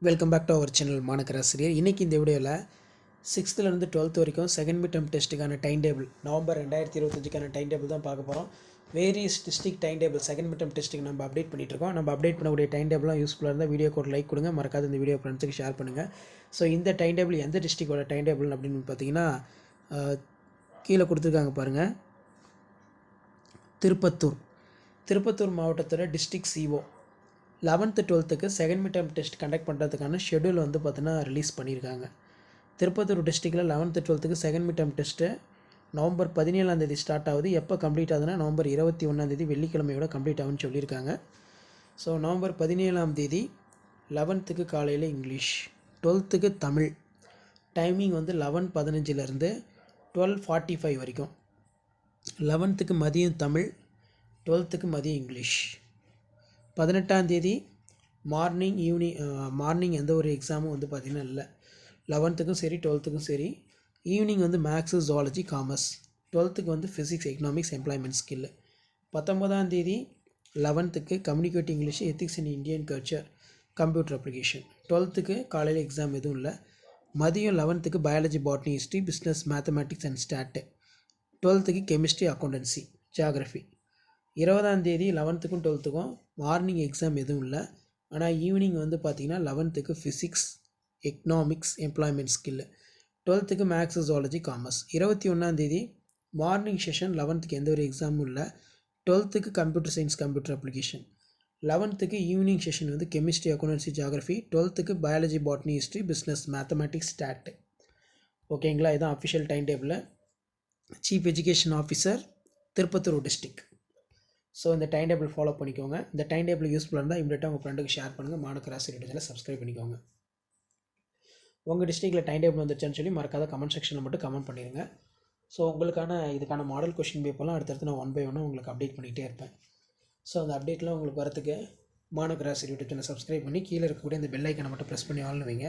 Welcome back to our channel மாணக்கராசிரியர். இன்றைக்கி இந்த வீடியோவில் 6th-லேருந்து 12th வரைக்கும் செகண்ட் மிட் டெர்ம் டெஸ்ட்டுக்கான டைம் டேபிள் நவம்பர் 2025க்கான டைம் டேபிள் தான் பார்க்க போகிறோம். Various district time table second mid term டெஸ்ட்டுக்கு நம்ம அப்டேட் பண்ணிட்டுருக்கோம். நம்ம அப்டேட் பண்ணக்கூடிய டைம் டேபிள்லாம் யூஸ்ஃபுல்லாக இருந்தால் வீடியோக்கு ஒரு லைக் கொடுங்க, மறக்காத இந்த வீடியோ ஃப்ரெண்ட்ஸுக்கு ஷேர் பண்ணுங்கள். ஸோ இந்த டைம் டேபிள் எந்த டிஸ்ட்ரிக்டோட டைம் டேபிள் அப்படின்னு பார்த்தீங்கன்னா கீழே கொடுத்துருக்காங்க பாருங்கள். திருப்பத்தூர் மாவட்டத்தோட district CEO 11th 12th second mid term test conduct பண்ணுறதுக்கான ஷெடியூல் வந்து பார்த்தீங்கன்னா ரிலீஸ் பண்ணியிருக்காங்க. திருப்பத்தூர் டிஸ்ட்ரிக்டில் 11th 12th second mid term test November 17 start ஆகுது. எப்போ கம்ப்ளீட் ஆகுதுன்னா நவம்பர் 21 வெள்ளிக்கிழமையோட கம்ப்ளீட் ஆகுன்னு சொல்லியிருக்காங்க. ஸோ நவம்பர் 17 11th காலையில் இங்கிலீஷ், 12th தமிழ். டைமிங் வந்து 11:15 12:45 வரைக்கும். 11th மதியம் தமிழ், 12th மதியம் இங்கிலீஷ். 18 மார்னிங் எந்த ஒரு எக்ஸாமும் வந்து பார்த்திங்கன்னா இல்லை. 11th சரி 12th சரி. ஈவினிங் வந்து மேக்ஸு, ஜுவாலஜி, காமர்ஸ். 12th வந்து physics, economics, employment skill. 19 11th communicative English, ethics in Indian culture, computer application. 12th காலையில் எக்ஸாம் எதுவும் இல்லை. மதியம் 11th biology, botany, history, business, mathematics and start. 12th chemistry, accountancy, geography. 20 11th 12th morning exam எதுவும் இல்லை. ஆனால் evening வந்து பார்த்திங்கன்னா 11th physics, economics, employment skill. 12th maths, zoology, commerce. 21 morning session 11th எந்த ஒரு எக்ஸாமும் இல்லை. 12th computer science, computer application. 11th evening session வந்து chemistry, accountancy, geography. 12th biology, botany, history, business, mathematics, stat. ஓகேங்களா? இதுதான் official time table. Chief education officer, Tirupattur district. So இந்த time table follow பண்ணிக்கோங்க. இந்த time table யூஸ்ஃபுல்லாக இருந்தால் இமீடியட்டாக உங்கள் ஃப்ரெண்டுக்கு ஷேர் பண்ணுங்கள். மாணக்கராசிரியர் சேனலை சப்ஸ்கிரைப் பண்ணிக்கோங்க. உங்கள் டிஸ்ட்ரிக்டில் டைம் டேபிள் வந்துருச்சான்னு சொல்லி மறக்காத கமெண்ட் செக்ஷனில் மட்டும் கமெண்ட் பண்ணிடுங்க. ஸோ இதுக்கான மாடல் கொஷின் பேப்பர்லாம் அடுத்தடுத்து நான் 1 by 1 உங்களுக்கு அப்டேட் பண்ணிகிட்டே இருப்பேன். ஸோ அந்த அப்டேட்லாம் உங்களுக்கு வரத்துக்கு மாணக்கராசிரியர் சேனலை சப்ஸ்கிரைப் பண்ணி கீழே இருக்கக்கூடிய இந்த பெல் ஐக்கனை மட்டும் ப்ரெஸ் பண்ணி ஆள்னு வைங்க.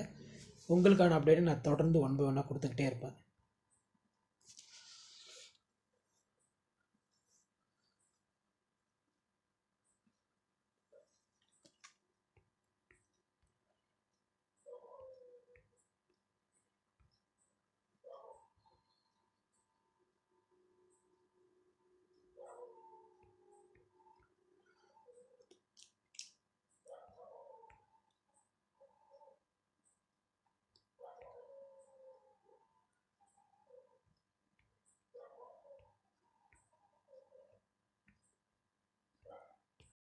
உங்களுக்கான அப்டேட்டை நான் தொடர்ந்து 1 by 1 கொடுத்துக்கிட்டே இருப்பேன்.